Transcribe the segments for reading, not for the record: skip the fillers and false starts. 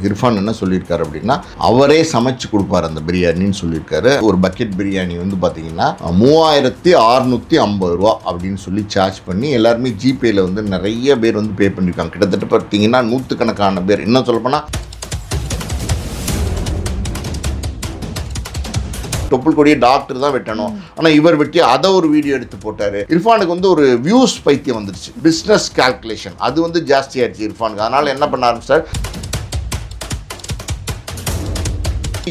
இர்ஃபான் என்ன சொல்லியிருக்காரு அப்படின்னா, அவரே சமைச்சு கொடுப்பார் அந்த பிரியாணின்னு சொல்லியிருக்காரு. ஒரு பக்கெட் பிரியாணி வந்து பார்த்தீங்கன்னா 3650 ரூபா அப்படின்னு சொல்லி சார்ஜ் பண்ணி எல்லாருமே ஜிபேயில் வந்து நிறைய பேர் வந்து பே பண்ணியிருக்காங்க. கிட்டத்தட்ட பார்த்தீங்கன்னா 100கணக்கான பேர். இன்னும் சொல்லப்போனால் தொப்புள் கொடியை டாக்டர் தான் வெட்டணும், ஆனால் இவர் வெட்டி அதை ஒரு வீடியோ எடுத்து போட்டார். இர்ஃபானுக்கு வந்து ஒரு வியூஸ் பைத்தியம் வந்துருச்சு, பிஸ்னஸ் கால்குலேஷன் அது வந்து ஜாஸ்தி ஆயிடுச்சு இர்ஃபானுக்கு. அதனால் என்ன பண்ண ஆரம்பிச்சார்,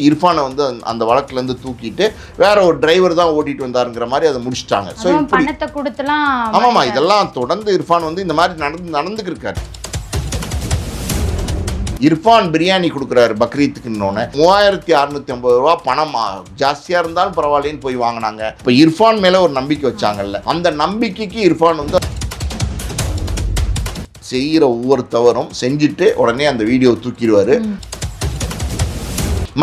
இர்ஃபானை வந்து அந்த வழக்குலேருந்து தூக்கிட்டு வேற ஒரு டிரைவர் தான் ஓட்டிட்டு வந்தாருங்கிற மாதிரி அதை முடிச்சிட்டாங்க. ஸோ பணத்தை கொடுத்துலாம் ஆமாம்மா, இதெல்லாம் தொடர்ந்து இர்ஃபான் வந்து இந்த மாதிரி நடந்துக்கிருக்காரு. இர்ஃபான் பிரியாணி கொடுக்குறாரு பக்ரீத்துக்குன்னொன்னே 3650 ரூபா பணம் ஜாஸ்தியாக இருந்தாலும் பரவாயில்லன்னு போய் வாங்கினாங்க. இப்போ இர்ஃபான் மேலே ஒரு நம்பிக்கை வச்சாங்கல்ல, அந்த நம்பிக்கைக்கு இர்ஃபான் வந்து செய்கிற ஒவ்வொரு தவறும் செஞ்சுட்டு உடனே அந்த வீடியோ தூக்கிடுவார்.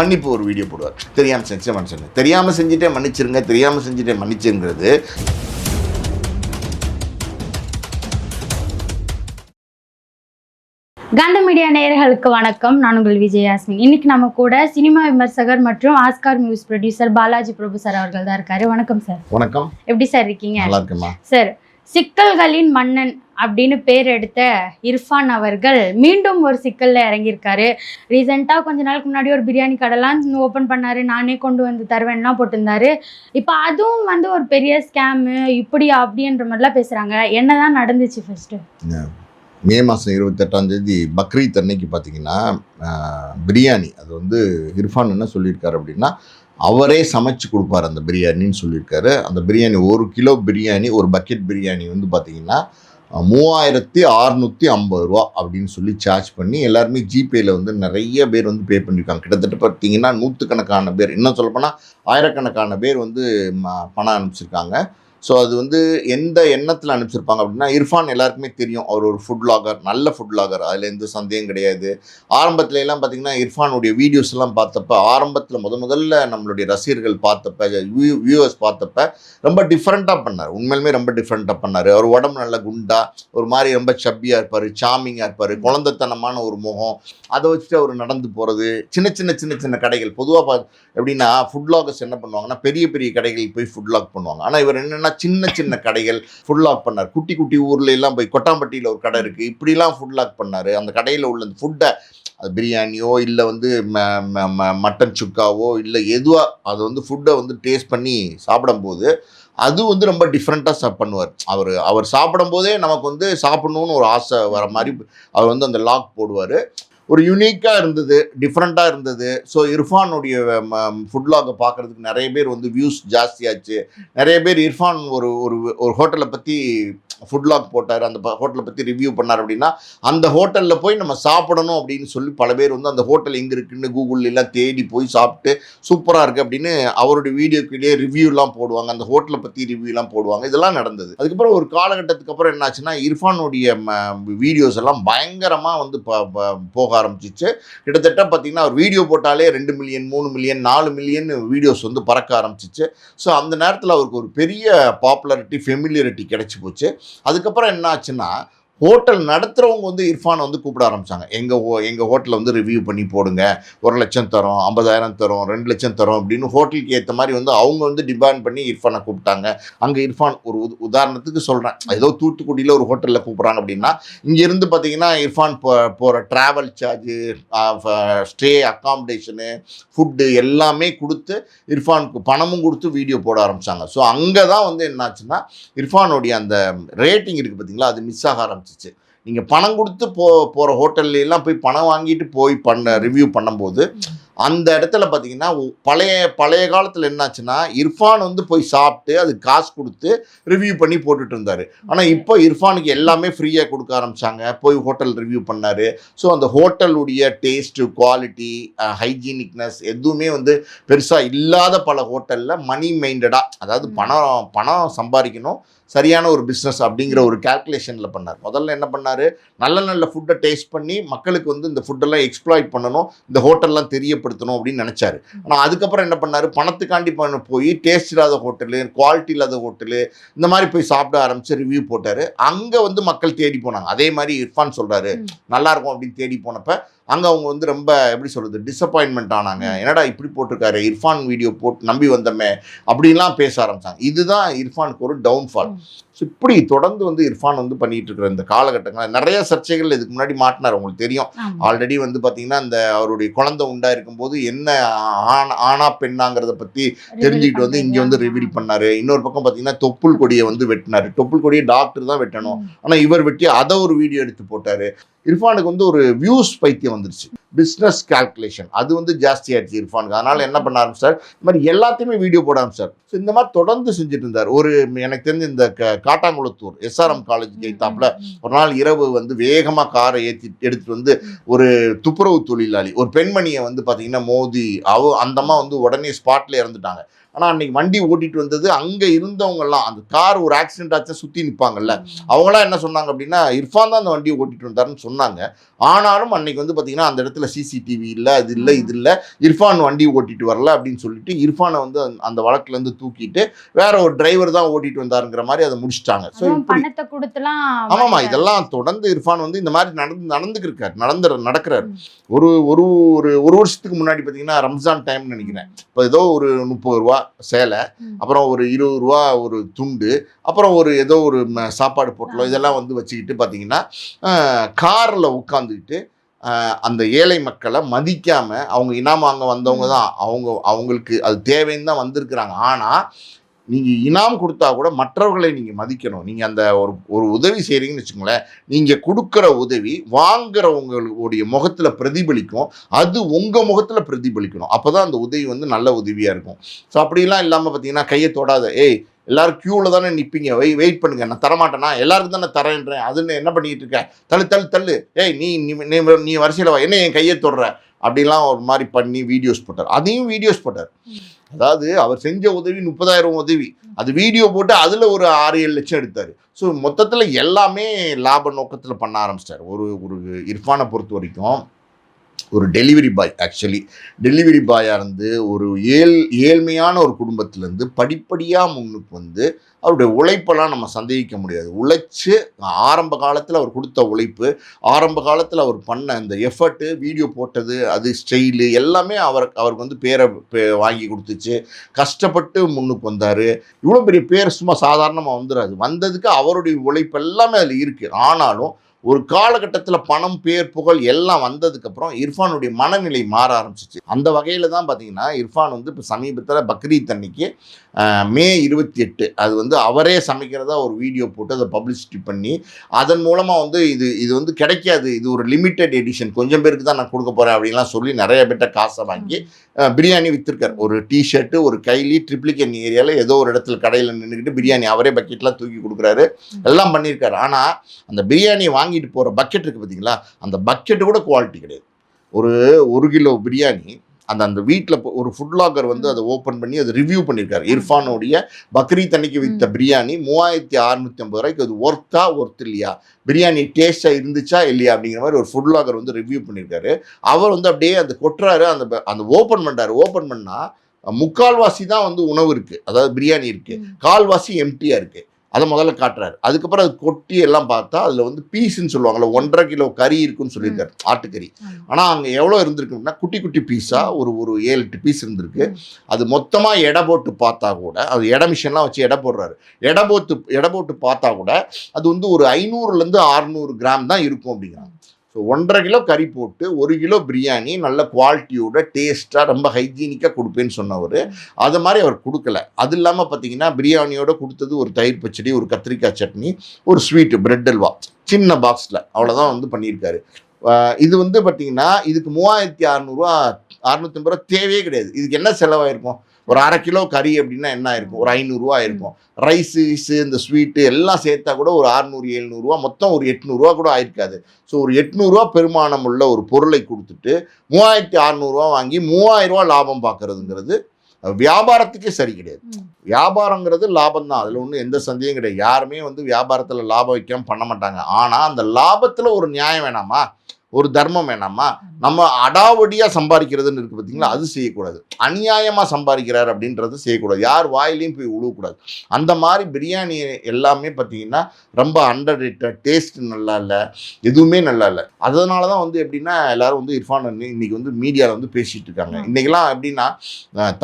மன்னிப்பு ஒரு வீடியோ போடுவார், தெரியாமல் செஞ்ச மனுஷன், தெரியாமல் செஞ்சுட்டே மன்னிச்சிருங்க, தெரியாமல் செஞ்சுட்டே மன்னிச்சுங்கிறது. காந்த மீடியா நேயர்களுக்கு வணக்கம். நான் உங்கள் விஜயாஸ்மின். இன்னைக்கு நம்ம கூட சினிமா விமர்சகர் மற்றும் ஆஸ்கார் மியூசிக் ப்ரொடியூசர் பாலாஜி பிரபு சார் அவர்கள் தான் இருக்காரு. வணக்கம் சார். வணக்கம். எப்படி சார் இருக்கீங்க? நல்லா இருக்குமா சார். சிக்கல்களின் மன்னன் அப்படின்னு பேர் எடுத்த இர்ஃபான் அவர்கள் மீண்டும் ஒரு சிக்கல்ல இறங்கியிருக்காரு. ரீசெண்டாக கொஞ்ச நாளுக்கு முன்னாடி ஒரு பிரியாணி கடைலாம் ஓப்பன் பண்ணாரு, நானே கொண்டு வந்து தருவேன்லாம் போட்டிருந்தாரு. இப்போ அதுவும் வந்து ஒரு பெரிய ஸ்கேமு இப்படி அப்படின்ற மாதிரிலாம் பேசுறாங்க. என்னதான் நடந்துச்சு ஃபர்ஸ்ட்? மே மாதம் 28 பக்ரீத் அன்னைக்கு பார்த்தீங்கன்னா பிரியாணி அது வந்து இர்ஃபான் என்ன சொல்லியிருக்காரு அப்படின்னா, அவரே சமைச்சு கொடுப்பார் அந்த பிரியாணின்னு சொல்லியிருக்காரு. அந்த பிரியாணி 1 கிலோ பிரியாணி, ஒரு பக்கெட் பிரியாணி வந்து பார்த்தீங்கன்னா 3650 ரூபா அப்படின்னு சொல்லி சார்ஜ் பண்ணி எல்லாருமே ஜிபேயில் வந்து நிறைய பேர் வந்து பே பண்ணியிருக்காங்க. கிட்டத்தட்ட பார்த்தீங்கன்னா 100கணக்கான பேர், இன்னும் சொல்லப்போனால் ஆயிரக்கணக்கான பேர் வந்து பணம் அனுப்பிச்சிருக்காங்க. ஸோ அது வந்து எந்த எண்ணத்தில் அனுப்பிச்சிருப்பாங்க அப்படின்னா, இர்ஃபான் எல்லாருக்குமே தெரியும், அவர் ஒரு ஃபுட் வ்ளாகர், நல்ல ஃபுட் வ்ளாகர், அதில் எந்த சந்தேகம் கிடையாது. ஆரம்பத்துல எல்லாம் பார்த்தீங்கன்னா இர்ஃபானுடைய வீடியோஸ் எல்லாம் பார்த்தப்ப, ஆரம்பத்தில் முதல்ல நம்மளுடைய ரசிகர்கள் பார்த்தப்ப, வியூவர்ஸ் பார்த்தப்ப ரொம்ப டிஃப்ரெண்ட்டாக பண்ணார். உண்மையிலுமே ரொம்ப டிஃப்ரெண்ட்டாக பண்ணார். அவர் உடம்பு நல்ல குண்டா, ஒரு மாதிரி ரொம்ப சப்பியாக இருப்பார், சாமிங்காக இருப்பார், குழந்தைத்தனமான ஒரு முகம், அதை வச்சுட்டு அவர் நடந்து போகிறது. சின்ன கடைகள் பொதுவாக எப்படின்னா ஃபுட் வ்ளாகர்ஸ் என்ன பண்ணுவாங்கன்னா, பெரிய பெரிய கடைகள் போய் ஃபுட் வ்ளாக் பண்ணுவாங்க. ஆனால் இவர் என்னென்னா சின்ன கடைகள் ஃபுட் லாக் பண்ணார். குட்டி ஊர்ல எல்லாம் போய் கொட்டாம்பட்டியில் ஒரு கடை இருக்குது, இப்படிலாம் ஃபுட் லாக் பண்ணார். அந்த கடையில் உள்ள அந்த ஃபுட்டை, அது பிரியாணியோ இல்லை வந்து மட்டன் சுக்காவோ இல்லை எதுவாக, அது வந்து ஃபுட்டை வந்து டேஸ்ட் பண்ணி சாப்பிடும்போது அது வந்து ரொம்ப டிஃப்ரெண்ட்டாக பண்ணுவார். அவர் சாப்பிடும்போதே நமக்கு வந்து சாப்பிடணுன்னு ஒரு ஆசை வர மாதிரி அவர் வந்து அந்த லாக் போடுவார். ஒரு யூனிக்காக இருந்தது, டிஃப்ரெண்ட்டாக இருந்தது. ஸோ இர்ஃபானுடைய ஃபுட் வ்ளாகை பார்க்குறதுக்கு நிறைய பேர் வந்து வியூஸ் ஜாஸ்தியாச்சு. நிறைய பேர் இர்ஃபான் ஒரு ஒரு ஹோட்டலை பற்றி ஃபுட் வ்ளாக் போட்டார், அந்த ஹோட்டலை பற்றி ரிவ்யூ பண்ணார் அப்படின்னா, அந்த ஹோட்டலில் போய் நம்ம சாப்பிடணும் அப்படின்னு சொல்லி பல பேர் வந்து அந்த ஹோட்டல் எங்கே இருக்குன்னு கூகுள்லாம் தேடி போய் சாப்பிட்டு சூப்பராக இருக்குது அப்படின்னு அவருடைய வீடியோக்குள்ளேயே ரிவ்யூலாம் போடுவாங்க, அந்த ஹோட்டலை பற்றி ரிவ்யூலாம் போடுவாங்க. இதெல்லாம் நடந்தது. அதுக்கப்புறம் ஒரு காலகட்டத்துக்கு அப்புறம் என்னாச்சுன்னா, இர்ஃபானுடைய வீடியோஸ் எல்லாம் பயங்கரமாக வந்து போக ஆரம்பிச்சிச்சு. கிட்டத்தட்ட பார்த்தீங்கன்னா அவர் வீடியோ போட்டாலே 2 மில்லியன் 3 மில்லியன் 4 மில்லியன் வீடியோஸ் வந்து பறக்க ஆரம்பிச்சிச்சு. ஸோ அந்த நேரத்தில் அவருக்கு ஒரு பெரிய பாப்புலாரிட்டி, ஃபெமிலியரிட்டி கிடைச்சி போச்சு. அதுக்கப்புறம் என்ன ஆச்சுன்னா, ஹோட்டல் நடத்துகிறவங்க வந்து இர்ஃபானை வந்து கூப்பிட ஆரம்பித்தாங்க. எங்கள் ஹோட்டலில் வந்து ரிவ்யூ பண்ணி போடுங்க, 1 லட்சம் தரோம், 50,000 தரோம், 2 லட்சம் தரோம் அப்படின்னு ஹோட்டலுக்கு ஏற்ற மாதிரி வந்து அவங்க வந்து டிமாண்ட் பண்ணி இர்ஃபானை கூப்பிட்டாங்க. அங்கே இர்ஃபான் ஒரு உதாரணத்துக்கு சொல்கிறேன், ஏதோ தூத்துக்குடியில் ஒரு ஹோட்டலில் கூப்பிட்றாங்க அப்படின்னா, இங்கேருந்து பார்த்தீங்கன்னா இர்ஃபான் போகிற travel charge, stay, accommodation, food எல்லாமே கொடுத்து இர்ஃபானுக்கு பணமும் கொடுத்து வீடியோ போட ஆரம்பித்தாங்க. ஸோ அங்கே தான் வந்து என்னாச்சுன்னா இர்ஃபானுடைய அந்த ரேட்டிங் இருக்குது பார்த்தீங்களா, அது மிஸ் ஆக ஆரம்பிச்சிச்சு. நீங்கள் பணம் கொடுத்து போகிற ஹோட்டல்லாம் போய் பணம் வாங்கிட்டு போய் ரிவ்யூ பண்ணும்போது அந்த இடத்துல பார்த்தீங்கன்னா பழைய காலத்தில் என்னாச்சுன்னா, இர்ஃபான் வந்து போய் சாப்பிட்டு அது காசு கொடுத்து ரிவ்யூ பண்ணி போட்டுட்டு இருந்தார். ஆனால் இப்போ இர்ஃபானுக்கு எல்லாமே ஃப்ரீயாக கொடுக்க ஆரம்பித்தாங்க. போய் ஹோட்டல் ரிவ்யூ பண்ணார். ஸோ அந்த ஹோட்டலுடைய டேஸ்ட்டு, குவாலிட்டி, ஹைஜீனிக்னஸ் எதுவுமே வந்து பெருசாக இல்லாத பல ஹோட்டலில் மணி மைண்டடாக, அதாவது பணம் சம்பாதிக்கணும், சரியான ஒரு பிஸ்னஸ் அப்படிங்கிற ஒரு கால்குலேஷனில் பண்ணார். முதல்ல என்ன பண்ணார், நல்ல நல்ல ஃபுட்டை டேஸ்ட் பண்ணி மக்களுக்கு வந்து இந்த ஃபுட்டெல்லாம் எக்ஸ்ப்ளாய்ட் பண்ணணும், இந்த ஹோட்டல்லாம் தெரியப்படுத்தணும் அப்படின்னு நினச்சாரு. ஆனால் அதுக்கப்புறம் என்ன பண்ணார், பணத்துக்காண்டி போய் டேஸ்ட் இல்லாத ஹோட்டலு, குவாலிட்டி இல்லாத ஹோட்டலு, இந்த மாதிரி போய் சாப்பிட ஆரம்பித்து ரிவ்யூ போட்டார். அங்கே வந்து மக்கள் தேடி போனாங்க. அதே மாதிரி இர்ஃபான் சொல்கிறாரு நல்லாயிருக்கும் அப்படின்னு தேடி போனப்போ அங்கே அவங்க வந்து ரொம்ப எப்படி சொல்கிறது டிசப்பாயின்மெண்ட் ஆனாங்க. என்னடா இப்படி போட்டிருக்காரு, இர்ஃபான் வீடியோ போட்டு நம்பி வந்தோமே அப்படின்லாம் பேச ஆரம்பித்தாங்க. இதுதான் இர்ஃபானுக்கு ஒரு டவுன்ஃபால். ஸோ இப்படி தொடர்ந்து வந்து இர்ஃபான் வந்து பண்ணிட்டு இருக்கிற இந்த காலகட்டங்கள் நிறைய சர்ச்சைகள் இதுக்கு முன்னாடி மாட்டினார். உங்களுக்கு தெரியும், ஆல்ரெடி வந்து பார்த்தீங்கன்னா இந்த அவருடைய குழந்தை உண்டா இருக்கும்போது என்ன ஆனா பெண்ணாங்கிறத பற்றி தெரிஞ்சுக்கிட்டு வந்து இங்கே வந்து ரிவீல் பண்ணார். இன்னொரு பக்கம் பார்த்தீங்கன்னா தொப்புள் கொடியை வந்து வெட்டினார். தொப்புள் கொடியை டாக்டர் தான் வெட்டணும், ஆனால் இவர் வெட்டி அதை ஒரு வீடியோ எடுத்து போட்டார். இர்ஃபானுக்கு வந்து ஒரு வியூஸ் பைத்தியம் வந்துருச்சு, பிஸ்னஸ் கால்குலேஷன் அது வந்து ஜாஸ்தி ஆயிடுச்சு இர்ஃபானுக்கு. அதனால என்ன பண்ண ஆரம்பிச்சார், இந்த மாதிரி எல்லாத்தையுமே வீடியோ போட ஆரம்பிச்சார். ஸோ இந்த மாதிரி தொடர்ந்து செஞ்சுட்டு இருந்தார். ஒரு எனக்கு தெரிஞ்ச இந்த காட்டாங்குளத்தூர் SRM காலேஜ் கைத்தாப்புல ஒரு நாள் இரவு வந்து வேகமாக காரை எடுத்துட்டு வந்து ஒரு துப்புரவு தொழிலாளி ஒரு பெண்மணியை வந்து பார்த்தீங்கன்னா மோதி அந்தம்மா வந்து உடனே ஸ்பாட்ல இறந்துட்டாங்க. ஆனால் அன்னைக்கு வண்டி ஓட்டிட்டு வந்தது அங்கே இருந்தவங்கெல்லாம், அந்த கார் ஒரு ஆக்சிடென்ட் ஆச்சா சுற்றி நிற்பாங்கல்ல, அவங்களாம் என்ன சொன்னாங்க அப்படின்னா இர்ஃபான் தான் அந்த வண்டியை ஓட்டிட்டு வந்தாருன்னு சொன்னாங்க. ஆனாலும் அன்னைக்கு வந்து பார்த்தீங்கன்னா அந்த இடத்துல சிசிடிவி இல்லை, அது இல்லை, இது இல்லை, இர்ஃபான் வண்டி ஓட்டிட்டு வரல அப்படின்னு சொல்லிட்டு இர்ஃபானை வந்து அந்த வழக்குலேருந்து தூக்கிட்டு வேற ஒரு டிரைவர் தான் ஓட்டிட்டு வந்தாருங்கிற மாதிரி அதை முடிச்சிட்டாங்க. ஸோ பணத்தை கொடுத்துலாம் ஆமாம்மா, இதெல்லாம் தொடர்ந்து இர்ஃபான் வந்து இந்த மாதிரி நடக்கிறார். ஒரு ஒரு ஒரு வருஷத்துக்கு முன்னாடி பார்த்தீங்கன்னா ரம்ஜான் டைம்னு நினைக்கிறேன், இப்போ ஏதோ ஒரு 30 ரூபா சேலை, அப்புறம் ஒரு 20 ரூபா ஒரு துண்டு, அப்புறம் ஒரு ஏதோ ஒரு சாப்பாடு பொட்டலம், இதெல்லாம் வந்து வச்சுக்கிட்டு பார்த்தீங்கன்னா காரில் உட்காந்துக்கிட்டு அந்த ஏழை மக்களை மதிக்காம அவங்க இனாம் வாங்க வந்தவங்க தான், அவங்களுக்கு அது தேவைன்னு தான் வந்திருக்கிறாங்க. ஆனால் நீங்கள் இனாம் கொடுத்தா கூட மற்றவர்களை நீங்கள் மதிக்கணும். நீங்கள் அந்த ஒரு உதவி செய்கிறீங்கன்னு வச்சுக்கோங்களேன், நீங்கள் கொடுக்குற உதவி வாங்குறவங்களுடைய முகத்தில் பிரதிபலிக்கும், அது உங்கள் முகத்தில் பிரதிபலிக்கணும். அப்போ தான் அந்த உதவி வந்து நல்ல உதவியாக இருக்கும். ஸோ அப்படிலாம் இல்லாமல் பார்த்தீங்கன்னா கையை தொடாத, எல்லாரும் க்யூவில் தானே நிற்பீங்க, வெயிட் பண்ணுங்க, நான் தரமாட்டேனா, எல்லாருக்கும் தானே தரேன்றேன், அதுன்னு என்ன பண்ணிக்கிட்டு இருக்கேன், தள்ளு நீ வரிசையில் வா, என்ன என் கையை தொடுற அப்படிலாம் ஒரு மாதிரி பண்ணி வீடியோஸ் போட்டார். அதையும் வீடியோஸ் போட்டார். அதாவது அவர் செஞ்ச உதவி 30,000 உதவி, அது வீடியோ போட்டு அதில் ஒரு 6-7 லட்சம் எடுத்தார். ஸோ மொத்தத்தில் எல்லாமே லாப நோக்கத்தில் பண்ண ஆரம்பிச்சிட்டார். ஒரு இர்ஃபானை பொறுத்த வரைக்கும் ஒரு டெலிவரி பாய், ஆக்சுவலி டெலிவரி பாயாக இருந்து ஒரு ஏழ்மையான ஒரு குடும்பத்திலேருந்து படிப்படியாக முன்னுக்கு வந்து அவருடைய உழைப்பெல்லாம் நம்ம சந்தேகிக்க முடியாது. உழைச்சி ஆரம்ப காலத்தில் அவர் கொடுத்த உழைப்பு, ஆரம்ப காலத்தில் அவர் பண்ண அந்த எஃபர்ட்டு, வீடியோ போட்டது, அது ஸ்டைலு எல்லாமே அவருக்கு வந்து பேரை வாங்கி கொடுத்துச்சு. கஷ்டப்பட்டு முன்னுக்கு வந்தார். இவ்வளோ பெரிய பேர் சும்மா சாதாரணமாக வந்துடாது. வந்ததுக்கு அவருடைய உழைப்பு எல்லாமே அதில் இருக்குது. ஆனாலும் ஒரு காலகட்டத்தில் பணம், பேர், புகழ் எல்லாம் வந்ததுக்கப்புறம் இர்ஃபானுடைய மனநிலை மாற ஆரம்பிச்சிச்சு. அந்த வகையில் தான் பார்த்தீங்கன்னா இர்ஃபான் வந்து இப்போ சமீபத்தில் பக்ரீத் அன்னைக்கு மே 28 அது வந்து அவரே சமைக்கிறதா ஒரு வீடியோ போட்டு அதை பப்ளிசிட்டி பண்ணி அதன் மூலமாக வந்து இது வந்து கிடைக்காது, இது ஒரு லிமிட்டட் எடிஷன், கொஞ்சம் பேருக்கு தான் நான் கொடுக்க போகிறேன் அப்படின்லாம் சொல்லி நிறைய பேர்ட்ட காசை வாங்கி பிரியாணி விற்றுருக்கார். ஒரு டிஷர்ட்டு, ஒரு கைலி, ட்ரிப்ளிகேன் ஏரியாவில் ஏதோ ஒரு இடத்துல கடையில் நின்றுக்கிட்டு பிரியாணி அவரே பக்கெட்லாம் தூக்கி கொடுக்குறாரு, எல்லாம் பண்ணியிருக்காரு. ஆனால் அந்த பிரியாணி வாங்கிட்டு போகிற பக்கெட் இருக்குது பார்த்தீங்களா, அந்த பக்கெட்டு கூட குவாலிட்டி கிடையாது. ஒரு கிலோ பிரியாணி அந்த வீட்டில் ஒரு ஃபுட் லாகர் வந்து அதை ஓப்பன் பண்ணி அதை ரிவ்யூ பண்ணியிருக்காரு. இர்ஃபானுடைய பக்ரீத் அன்னைக்கு விற்ற பிரியாணி 3650 ரூபாய்க்கு, அது ஒர்த் இல்லையா, பிரியாணி டேஸ்ட்டாக இருந்துச்சா இல்லையா அப்படிங்கிற மாதிரி ஒரு ஃபுட் லாகர் வந்து ரிவ்யூ பண்ணியிருக்காரு. அவர் வந்து அப்படியே அந்த கொட்டுறாரு, அந்த ஓப்பன் பண்ணுறாரு. ஓப்பன் பண்ணால் முக்கால்வாசி தான் வந்து உணவு இருக்குது, அதாவது பிரியாணி இருக்குது, கால்வாசி எம்டியாக இருக்குது. அதை முதல்ல காட்டுறாரு. அதுக்கப்புறம் அது கொட்டி எல்லாம் பார்த்தா அதில் வந்து பீஸுன்னு சொல்லுவாங்கள்ல, 1.5 கிலோ கறி இருக்குன்னு சொல்லியிருக்காரு, ஆட்டுக்கறி. ஆனால் அங்கே எவ்வளோ இருந்திருக்குன்னா குட்டி குட்டி பீஸாக ஒரு 7-8 பீஸ் இருந்திருக்கு. அது மொத்தமாக எடை போட்டு பார்த்தா கூட, அது எடை மிஷின்லாம் வச்சு எடை போடுறாரு, எடை போட்டு பார்த்தா கூட அது வந்து ஒரு 500லேருந்து 600 கிராம் தான் இருக்கும் அப்படிங்கிறாங்க. ஸோ 1.5 கிலோ கறி போட்டு 1 கிலோ பிரியாணி நல்ல குவாலிட்டியோட டேஸ்ட்டாக ரொம்ப ஹைஜீனிக்காக கொடுப்பேன்னு சொன்னவர் அது மாதிரி அவர் கொடுக்கல. அது இல்லாமல் பார்த்தீங்கன்னா பிரியாணியோட கொடுத்தது ஒரு தயிர் பச்சடி, ஒரு கத்திரிக்காய் சட்னி, ஒரு ஸ்வீட்டு, பிரெட் அல்வா, சின்ன பாக்ஸில் அவ்வளோதான் வந்து பண்ணியிருக்காரு. இது வந்து பார்த்தீங்கன்னா இதுக்கு 3600 650 ரூபா தேவையே கிடையாது. இதுக்கு என்ன செலவாயிருக்கும், ஒரு 1/2 கிலோ கறி அப்படின்னா என்ன ஆயிருக்கும், ஒரு 500 ரூபா ஆயிருக்கும். ரைஸு இந்த ஸ்வீட்டு எல்லாம் சேர்த்தா கூட ஒரு 600-700 ரூபா, மொத்தம் ஒரு 800 ரூபா கூட ஆயிருக்காது. ஸோ ஒரு 800 ரூபா பெருமானம் உள்ள ஒரு பொருளை கொடுத்துட்டு 3600 ரூபா வாங்கி 3000 ரூபா லாபம் பார்க்கறதுங்கிறது வியாபாரத்துக்கே சரி கிடையாது. வியாபாரங்கிறது லாபம் தான், அதில் ஒன்றும் எந்த சந்தேகம் கிடையாது. யாருமே வந்து வியாபாரத்தில் லாபம் வைக்காம பண்ண மாட்டாங்க. ஆனால் அந்த லாபத்தில் ஒரு நியாயம் வேணாமா, ஒரு தர்மம் வேணாமா? நம்ம அடாவடியாக சம்பாதிக்கிறதுன்னு இருக்குது பார்த்தீங்களா, அது செய்யக்கூடாது. அநியாயமாக சம்பாதிக்கிறார் அப்படின்றது செய்யக்கூடாது. யார் வாயிலையும் போய் விழுவக்கூடாது. அந்த மாதிரி பிரியாணி எல்லாமே பார்த்தீங்கன்னா ரொம்ப அண்டர் ரேட்டட், டேஸ்ட் நல்லா இல்லை, எதுவுமே நல்லா இல்லை. அதனால தான் வந்து எப்படின்னா எல்லாரும் வந்து இர்ஃபான் இன்னைக்கு வந்து மீடியாவில் வந்து பேசிகிட்டு இருக்காங்க. இன்றைக்கெல்லாம் எப்படின்னா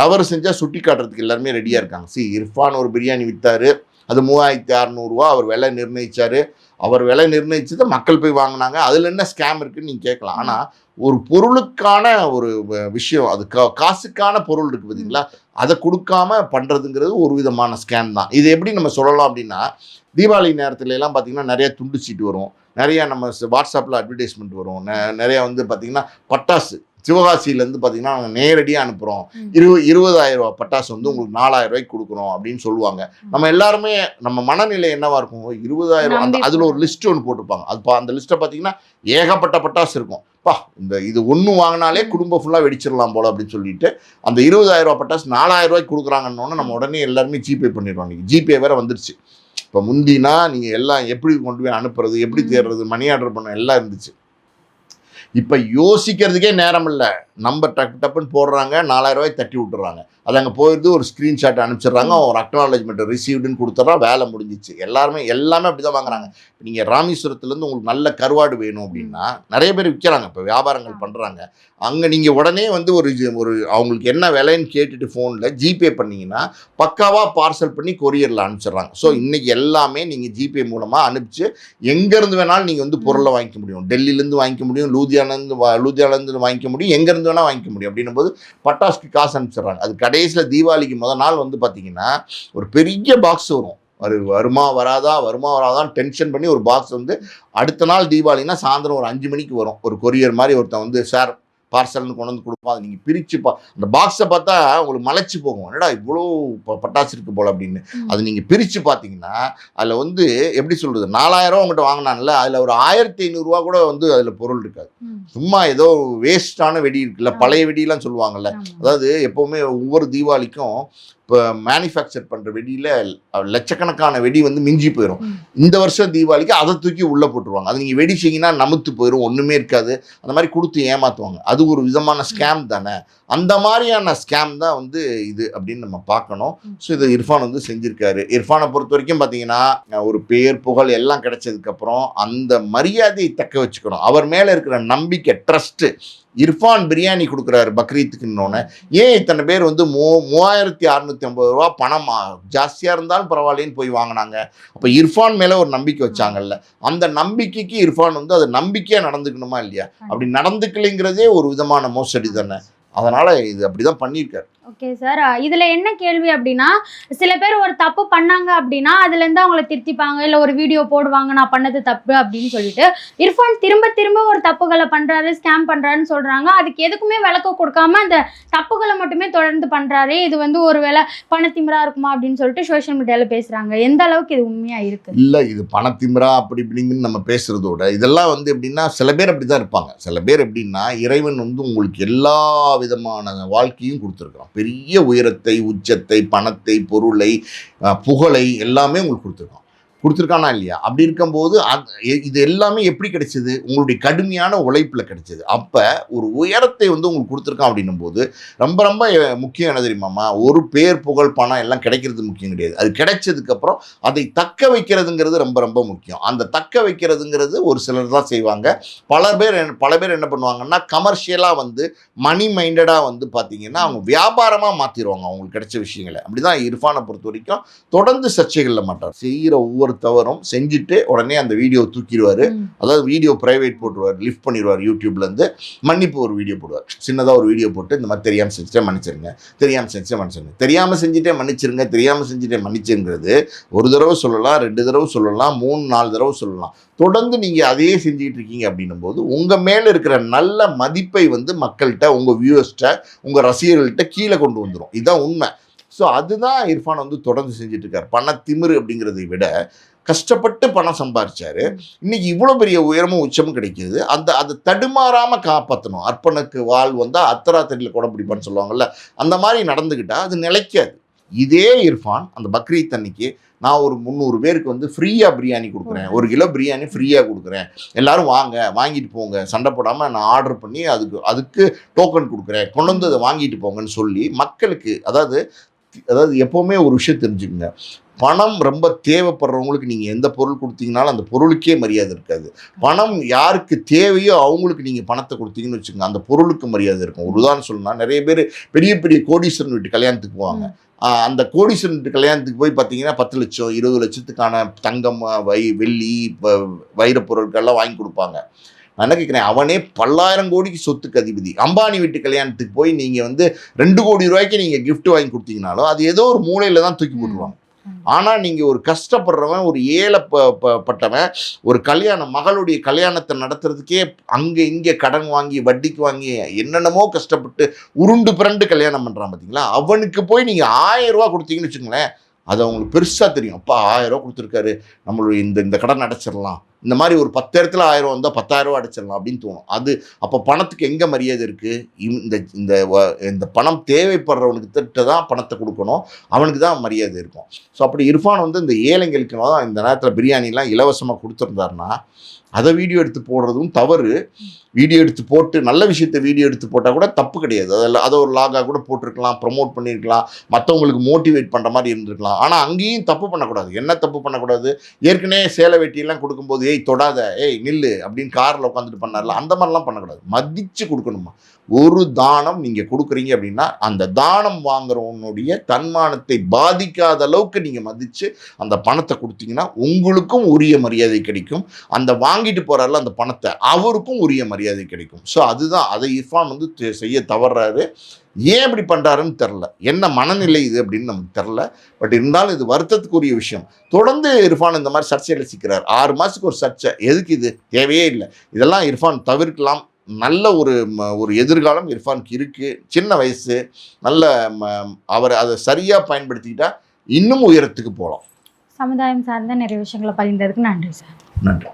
தவறு செஞ்சால் சுட்டி காட்டுறதுக்கு எல்லாருமே ரெடியாக இருக்காங்க. இர்ஃபான் ஒரு பிரியாணி விற்றாரு, அது 3600 அவர் விலை நிர்ணயிச்சார். அவர் விலை நிர்ணயிச்சதை மக்கள் போய் வாங்கினாங்க. அதில் என்ன ஸ்கேம் இருக்குன்னு நீங்கள் கேட்கலாம். ஆனால் ஒரு பொருளுக்கான ஒரு விஷயம், அது காசுக்கான பொருள் இருக்குது பார்த்தீங்களா, அதை கொடுக்காம பண்ணுறதுங்கிறது ஒரு விதமான ஸ்கேம் தான். இது எப்படி நம்ம சொல்லலாம் அப்படின்னா, தீபாவளி நேரத்துல எல்லாம் பார்த்தீங்கன்னா நிறைய துண்டு சீட்டு வரும், நிறையா நம்ம வாட்ஸ்அப்பில் அட்வர்டைஸ்மெண்ட் வரும், நிறையா வந்து பார்த்திங்கன்னா பட்டாசு சிவகாசியிலேருந்து பார்த்தீங்கன்னா நாங்கள் நேரடியாக அனுப்புகிறோம், 20,000 ரூபா பட்டாசு வந்து உங்களுக்கு 4,000 ரூபாய்க்கு கொடுக்குறோம் அப்படின்னு சொல்லுவாங்க. நம்ம எல்லாருமே நம்ம மனநிலை என்னவா இருக்கும், 20,000 அந்த அதில் ஒரு லிஸ்ட் ஒன்று போட்டிருப்பாங்க. அது அந்த லிஸ்ட்டை பார்த்தீங்கன்னா ஏகப்பட்ட பட்டாசு இருக்கும். இது ஒன்று வாங்கினாலே குடும்பம் ஃபுல்லாக வெடிச்சிடலாம் போல அப்படின்னு சொல்லிட்டு அந்த 20,000 ரூபா பட்டாசு 4,000 ரூபாய்க்கு கொடுக்குறாங்கன்னு நம்ம உடனே எல்லாருமே ஜிபே பண்ணிடுவாங்க. ஜிபே வேறு வந்துருச்சு. இப்போ முந்தினா நீங்கள் எல்லாம் எப்படி கொண்டு போய் அனுப்புறது, எப்படி தேடுறது, மணி ஆர்டர் பண்ண எல்லாம் இருந்துச்சு. இப்போ யோசிக்கிறதுக்கே நேரம் இல்லை. நம்பர் டப்புன்னு போடுறாங்க, 4,000 ரூபாய் தட்டி விட்டுறாங்க. அது அங்கே போயிடுது, ஒரு ஸ்க்ரீன்ஷாட் அனுப்பிச்சிடுறாங்க, ஒரு அக்னாலஜ்மெண்ட் ரிசீவ்டுன்னு கொடுத்துட்றோம், வேலை முடிஞ்சிச்சு. எல்லாமே அப்படி தான் வாங்குறாங்க. நீங்கள் ராமேஸ்வரத்துலேருந்து உங்களுக்கு நல்ல கருவாடு வேணும் அப்படின்னா நிறைய பேர் விற்கிறாங்க, இப்போ வியாபாரங்கள் பண்ணுறாங்க. அங்கே நீங்கள் உடனே வந்து ஒரு அவங்களுக்கு என்ன விலைன்னு கேட்டுட்டு ஃபோனில் ஜிபே பண்ணிங்கன்னா பக்காவாக பார்சல் பண்ணி கொரியரில் அனுப்பிச்சிடுறாங்க. ஸோ இன்றைக்கி எல்லாமே நீங்கள் ஜிபே மூலமாக அனுப்பிச்சு எங்கேருந்து வேணாலும் நீங்கள் வந்து பொருளை வாங்கிக்க முடியும். டெல்லியிலேருந்து வாங்கிக்க முடியும், லூதியானாலேருந்து வாங்கிக்க முடியும், எங்கேருந்து வேணால் வாங்கிக்க முடியும். அப்படின்னும் போது பட்டாசுக்கு காசு அனுப்பிச்சிடுறாங்க. அது கடைசியில் தீபாவளிக்கு முதல் நாள் வந்து பார்த்தீங்கன்னா ஒரு பெரிய பாக்ஸ் வரும். வருமா வராதான் டென்ஷன் பண்ணி ஒரு பாக்ஸ் வந்து அடுத்த நாள் தீபாவளினா சாயந்தரம் ஒரு 5 மணிக்கு வரும். ஒரு கொரியர் மாதிரி ஒருத்தன் வந்து சார் பார்சல்னு கொண்டு வந்து கொடுப்போம். அதை நீங்கள் பிரித்து அந்த பாக்ஸை பார்த்தா உங்களுக்கு மலைச்சு போகும், என்னடா இவ்வளோ பட்டாசு இருக்குது போல் அப்படின்னு. அது நீங்கள் பிரித்து பார்த்தீங்கன்னா அதில் வந்து எப்படி சொல்கிறது, 4,000 ரூபா உங்கள்கிட்ட வாங்கினான்ல, அதில் ஒரு 1,500 ரூபா கூட வந்து அதில் பொருள் இருக்காது. சும்மா ஏதோ வேஸ்டான வெடி இருக்குல்ல, பழைய வெடியெலாம் சொல்லுவாங்கல்ல. அதாவது எப்போவுமே ஒவ்வொரு தீபாவளிக்கும் இப்போ மேனுஃபேக்சர் பண்ணுற வெடியில் லட்சக்கணக்கான வெடி வந்து மிஞ்சி போயிடும். இந்த வருஷம் தீபாவளிக்கு அதை தூக்கி உள்ளே போட்டுருவாங்க. அது நீங்கள் வெடிச்சிங்கன்னா நமுத்து போயிடும், ஒன்றுமே இருக்காது. அந்த மாதிரி கொடுத்து ஏமாற்றுவாங்க. அது ஒரு விதமான ஸ்கேம் தானே. அந்த மாதிரியான ஸ்கேம் தான் வந்து இது அப்படின்னு நம்ம பார்க்கணும். ஸோ இதை இர்ஃபான் வந்து செஞ்சுருக்காரு. இர்ஃபானை பொறுத்த வரைக்கும் பார்த்தீங்கன்னா ஒரு பேர் புகழ் எல்லாம் கிடைச்சதுக்கப்புறம் அந்த மரியாதையை தக்க வச்சுக்கணும். அவர் மேலே இருக்கிற நம்பிக்கை, ட்ரஸ்ட்டு. இர்ஃபான் பிரியாணி கொடுக்குறாரு பக்ரீத்துக்குன்னொன்னே ஏன் இத்தனை பேர் வந்து 3,650 ரூபா பணம் ஜாஸ்தியாக இருந்தாலும் பரவாயில்லன்னு போய் வாங்கினாங்க. அப்போ இர்ஃபான் மேலே ஒரு நம்பிக்கை வச்சாங்கல்ல, அந்த நம்பிக்கைக்கு இர்ஃபான் வந்து அது நம்பிக்கையாக நடந்துக்கணுமா இல்லையா? அப்படி நடந்துக்கலைங்கிறதே ஒரு விதமான மோசடி தானே. அதனால் இது அப்படி தான் பண்ணியிருக்காரு. ஓகே சார், இதில் என்ன கேள்வி அப்படின்னா, சில பேர் ஒரு தப்பு பண்ணாங்க அப்படின்னா அதுலேருந்து அவங்கள திருத்திப்பாங்க, இல்லை ஒரு வீடியோ போடுவாங்க நான் பண்ணது தப்பு அப்படின்னு சொல்லிட்டு. இர்ஃபான் திரும்ப ஒரு தப்புகளை பண்ணுறாரு, ஸ்கேம் பண்ணுறாருன்னு சொல்கிறாங்க. அதுக்கு எதுக்குமே விளக்கம் கொடுக்காம அந்த தப்புகளை மட்டுமே தொடர்ந்து பண்ணுறாரு. இது வந்து ஒரு வேளை பணத்திமிரா இருக்குமா அப்படின்னு சொல்லிட்டு சோஷியல் மீடியாவில் பேசுகிறாங்க. எந்த அளவுக்கு இது உண்மையாக இருக்குது? இல்லை, இது பணத்திமிரா அப்படி இப்படின்னு நம்ம பேசுகிறதோட இதெல்லாம் வந்து எப்படின்னா சில பேர் அப்படி தான் இருப்பாங்க. சில பேர் எப்படின்னா இறைவன் வந்து உங்களுக்கு எல்லா விதமான வாழ்க்கையும் கொடுத்துருக்கான். பெரிய உயரத்தை, உச்சத்தை, பணத்தை, பொருளை, புகழை எல்லாமே உங்களுக்கு கொடுத்துருக்கானா இல்லையா? அப்படி இருக்கும்போது இது எல்லாமே எப்படி கிடைச்சது? உங்களுடைய கடுமையான உழைப்பில் கிடைச்சது. அப்போ ஒரு உயரத்தை வந்து உங்களுக்கு கொடுத்துருக்கான் அப்படின்னும் போது ரொம்ப ரொம்ப முக்கியம் என்ன தெரியுமாம்மா? ஒரு பேர் புகழ் பணம் எல்லாம் கிடைக்கிறது முக்கியம் கிடையாது. அது கிடைச்சதுக்கப்புறம் அதை தக்க வைக்கிறதுங்கிறது ரொம்ப ரொம்ப முக்கியம். அந்த தக்க வைக்கிறதுங்கிறது ஒரு சிலர் தான் செய்வாங்க. பல பேர் என்ன பண்ணுவாங்கன்னா கமர்ஷியலாக வந்து மணி மைண்டடாக வந்து பார்த்தீங்கன்னா அவங்க வியாபாரமாக மாற்றிடுவாங்க அவங்களுக்கு கிடைச்ச விஷயங்களை. அப்படி தான் இர்ஃபானை பொறுத்த வரைக்கும் தொடர்ந்து சர்ச்சைகளில் மாட்டார். செய்கிற ஒவ்வொரு தவறும் செஞ்சுட்டு உடனே அந்த வீடியோ தூக்கிடுவார். அதாவது வீடியோ பிரைவேட் போட்டுருவார், லிஃப்ட் பண்ணிடுவார். யூடியூப்லேருந்து மன்னிப்பு ஒரு வீடியோ போடுவார். சின்னதாக ஒரு வீடியோ போட்டு இந்த மாதிரி தெரியாமல் செஞ்சுட்டே மன்னிச்சிருங்க, தெரியாமல் செஞ்சுட்டே மன்னிச்சிருங்க, தெரியாமல் செஞ்சுட்டே மன்னிச்சுங்கிறது ஒரு தடவை சொல்லலாம், 2 தடவை சொல்லலாம், 3, 4 தடவை சொல்லலாம். தொடர்ந்து நீங்கள் அதையே செஞ்சுக்கிட்டு இருக்கீங்க அப்படின்னும் போது உங்கள் மேலே இருக்கிற நல்ல மதிப்பை வந்து மக்கள்கிட்ட, உங்கள் வியூவர்ஸ்கிட்ட, உங்கள் ரசிகர்கள்ட்ட கீழே கொண்டு வந்துடும். இதுதான் உண்மை. ஸோ அதுதான் இர்ஃபான் வந்து தொடர்ந்து செஞ்சுட்டு இருக்கார். பணத்திமிரு அப்படிங்கிறதை விட கஷ்டப்பட்டு பணம் சம்பாரிச்சாரு. இன்னைக்கு இவ்வளோ பெரிய உயரமும் உச்சமும் கிடைக்கிது. அதை தடுமாறாமல் காப்பாற்றணும். அர்ப்பனுக்கு வாழ் வந்தால் அத்தராத்திரியில் கூட பிடிப்பான்னு சொல்லுவாங்கல்ல, அந்த மாதிரி நடந்துக்கிட்டா அது நிலைக்காது. இதே இர்ஃபான் அந்த பக்ரீத் அன்னைக்கு நான் ஒரு 300 பேருக்கு வந்து ஃப்ரீயாக பிரியாணி கொடுக்குறேன், 1 கிலோ பிரியாணி ஃப்ரீயாக கொடுக்குறேன், எல்லாரும் வாங்க வாங்கிட்டு போங்க, சண்டை போடாமல் நான் ஆர்டர் பண்ணி அதுக்கு டோக்கன் கொடுக்குறேன், கொண்டு வந்து அதை வாங்கிட்டு போங்கன்னு சொல்லி மக்களுக்கு, அதாவது எப்போவுமே ஒரு விஷயம் தெரிஞ்சுக்கங்க, பணம் ரொம்ப தேவைப்படுறவங்களுக்கு நீங்கள் எந்த பொருள் கொடுத்தீங்கனாலும் அந்த பொருளுக்கே மரியாதை இருக்காது. பணம் யாருக்கு தேவையோ அவங்களுக்கு நீங்கள் பணத்தை கொடுத்தீங்கன்னு வச்சுக்கோங்க, அந்த பொருளுக்கு மரியாதை இருக்கும். ஒரு உதாரணம் சொல்லணும்னா, நிறைய பேர் பெரிய பெரிய கோடீஸ்வரன் வீட்டு கல்யாணத்துக்கு போவாங்க. அந்த கோடீஸ்வரன் வீட்டு கல்யாணத்துக்கு போய் பார்த்தீங்கன்னா 10 லட்சம் 20 லட்சத்துக்கான தங்கம், வெள்ளி, வைரப் பொருட்கள்லாம் வாங்கி கொடுப்பாங்க. நான் என்ன கேட்குறேன், அவனே 10,000 கோடிக்கு சொத்துக்கு அதிபதி. அம்பானி வீட்டு கல்யாணத்துக்கு போய் நீங்கள் வந்து 2 கோடி ரூபாய்க்கு நீங்கள் கிஃப்ட் வாங்கி கொடுத்தீங்கனாலும் அது ஏதோ ஒரு மூலையில் தான் தூக்கி போட்டுருவாங்க. ஆனால் நீங்கள் ஒரு கஷ்டப்படுறவன், ஒரு ஏழைப்பட்டவன், ஒரு மகளுடைய கல்யாணத்தை நடத்துறதுக்கே அங்கே இங்கே கடன் வாங்கி வட்டிக்கு வாங்கி என்னென்னமோ கஷ்டப்பட்டு உருண்டு பிறண்டு கல்யாணம் பண்ணுறான் பார்த்தீங்களா, அவனுக்கு போய் நீங்கள் 1000 ரூபா கொடுத்தீங்கன்னு வச்சுங்களேன், அது அவங்களுக்கு பெருசாக தெரியும். அப்பா 1000 ரூபா கொடுத்துருக்காரு, நம்மளுடைய இந்த கடன் அடைச்சிடலாம், இந்த மாதிரி ஒரு 10 இடத்துல 1000 வந்தால் 10,000 ரூபா அடைச்சிடலாம் அப்படின்னு தோணும். அது அப்போ பணத்துக்கு எங்கே மரியாதை இருக்குது? இந்த பணம் தேவைப்படுறவனுக்கு தான் பணத்தை கொடுக்கணும், அவனுக்கு தான் மரியாதை இருக்கும். ஸோ அப்படி இர்ஃபான் வந்து இந்த ஏழைங்களுக்கு தான் இந்த நேரத்தில் பிரியாணிலாம் இலவசமாக கொடுத்துருந்தாருன்னா அதை வீடியோ எடுத்து போடுறதும் தவறு. வீடியோ எடுத்து போட்டு நல்ல விஷயத்தை வீடியோ எடுத்து போட்டால் கூட தப்பு கிடையாது. அதை ஒரு லாகாக கூட போட்டிருக்கலாம், ப்ரமோட் பண்ணியிருக்கலாம், மற்றவங்களுக்கு மோட்டிவேட் பண்ணுற மாதிரி இருந்திருக்கலாம். ஆனால் அங்கேயும் தப்பு பண்ணக்கூடாது. என்ன தப்பு பண்ணக்கூடாது? ஏற்கனவே சேலை வெட்டியெல்லாம் கொடுக்கும்போது ஏய் தொடாத, ஏய் நில்லு அப்படின்னு காரில் உட்காந்துட்டு பண்ணார்ல, அந்த மாதிரிலாம் பண்ணக்கூடாது. மதித்து கொடுக்கணுமா. ஒரு தானம் நீங்கள் கொடுக்குறீங்க அப்படின்னா அந்த தானம் வாங்குறவனுடைய தன்மானத்தை பாதிக்காத அளவுக்கு நீங்கள் மதித்து அந்த பணத்தை கொடுத்தீங்கன்னா உங்களுக்கும் உரிய மரியாதை கிடைக்கும், அந்த வாங்கிட்டு போகிறாரில்ல அந்த பணத்தை அவருக்கும் உரிய மரியாதை கிடைக்கும். ஸோ அதுதான், அதை இர்ஃபான் வந்து செய்ய தவறாரு. ஏன் இப்படி பண்ணுறாருன்னு தெரில, என்ன மனநிலை இது அப்படின்னு நமக்கு தெரில. பட் இருந்தாலும் இது வருத்தத்துக்குரிய விஷயம். தொடர்ந்து இர்ஃபான் இந்த மாதிரி சர்ச்சையில் சிக்கிறார். 6 மாதத்துக்கு ஒரு சர்ச்சை, எதுக்கு இது? தேவையே இல்லை. இதெல்லாம் இர்ஃபான் தவிர்க்கலாம். நல்ல ஒரு எதிர்காலம் இர்ஃபானுக்கு இருக்குது. சின்ன வயசு, நல்ல அவர் அதை சரியாக பயன்படுத்திக்கிட்டா இன்னும் உயரத்துக்கு போகலாம். சமுதாயம் சார்ந்த நிறைய விஷயங்களை பகிர்ந்ததுக்கு நன்றி சார். நன்றி.